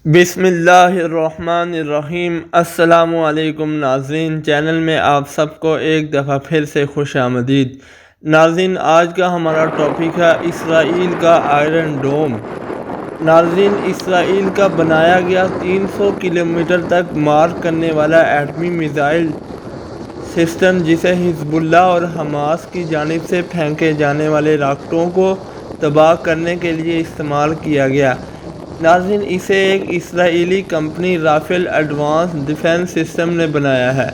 بسم اللہ الرحمن الرحیم۔ السلام علیکم ناظرین، چینل میں آپ سب کو ایک دفعہ پھر سے خوش آمدید۔ ناظرین، آج کا ہمارا ٹاپک ہے اسرائیل کا آئرن ڈوم۔ ناظرین، اسرائیل کا بنایا گیا 300 کلومیٹر تک مار کرنے والا ایٹمی میزائل سسٹم، جسے حزب اللہ اور حماس کی جانب سے پھینکے جانے والے راکٹوں کو تباہ کرنے کے لیے استعمال کیا گیا۔ ناظرین، اسے ایک اسرائیلی company Rafael advance defence system نے بنایا ہے۔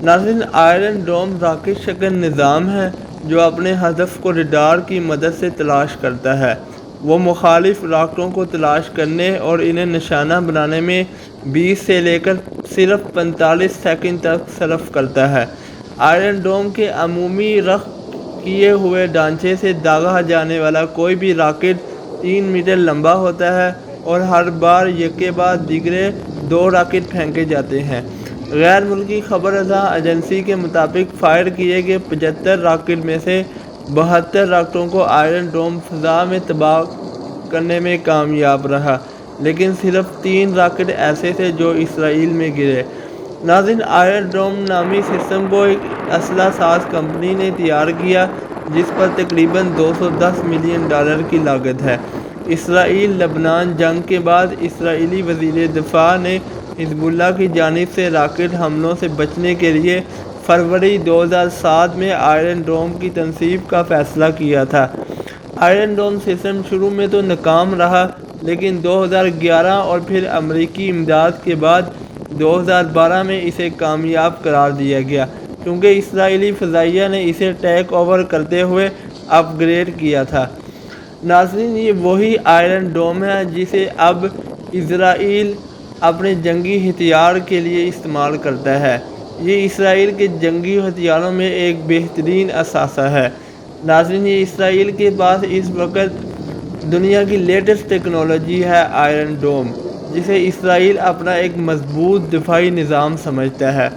ناظرین، آئرن ڈوم راکٹ شکن نظام ہے جو اپنے ہدف کو ریڈار کی مدد سے تلاش کرتا ہے۔ وہ مخالف راکٹوں کو تلاش کرنے اور انہیں نشانہ بنانے میں 20 سے لے کر صرف 45 سیکنڈ تک صرف کرتا ہے۔ آئرن ڈوم کے عمومی رخ کیے ہوئے ڈھانچے سے داغا جانے والا کوئی بھی راکٹ 3 میٹر لمبا ہوتا ہے اور ہر بار یکے بعد دیگرے 2 راکٹ پھینکے جاتے ہیں۔ غیر ملکی خبر رساں ایجنسی کے مطابق فائر کیے گئے 75 راکٹ میں سے 72 راکٹوں کو آئرن ڈوم فضا میں تباہ کرنے میں کامیاب رہا، لیکن صرف 3 راکٹ ایسے تھے جو اسرائیل میں گرے۔ ناظرین، آئرن ڈوم نامی سسٹم کو ایک اسلحہ ساز کمپنی نے تیار کیا جس پر تقریباً $210 ملین کی لاگت ہے۔ اسرائیل لبنان جنگ کے بعد اسرائیلی وزیر دفاع نے حزب اللہ کی جانب سے راکٹ حملوں سے بچنے کے لیے فروری 2007 میں آئرن ڈوم کی تنصیب کا فیصلہ کیا تھا۔ آئرن ڈوم سسٹم شروع میں تو ناکام رہا، لیکن 2011 اور پھر امریکی امداد کے بعد 2012 میں اسے کامیاب قرار دیا گیا، کیونکہ اسرائیلی فضائیہ نے اسے ٹیک اوور کرتے ہوئے اپ گریڈ کیا تھا۔ ناظرین، یہ وہی آئرن ڈوم ہے جسے اب اسرائیل اپنے جنگی ہتھیار کے لیے استعمال کرتا ہے۔ یہ اسرائیل کے جنگی ہتھیاروں میں ایک بہترین اثاثہ ہے۔ ناظرین، یہ اسرائیل کے پاس اس وقت دنیا کی لیٹسٹ ٹیکنالوجی ہے آئرن ڈوم، جسے اسرائیل اپنا ایک مضبوط دفاعی نظام سمجھتا ہے۔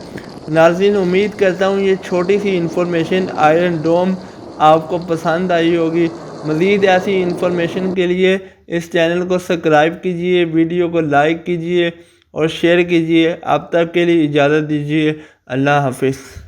ناظرین، امید کرتا ہوں یہ چھوٹی سی انفارمیشن آئرن ڈوم آپ کو پسند آئی ہوگی۔ مزید ایسی انفارمیشن کے لیے اس چینل کو سبسکرائب کیجیے، ویڈیو کو لائک کیجیے اور شیئر کیجیے۔ اب تک کے لیے اجازت دیجیے۔ اللہ حافظ۔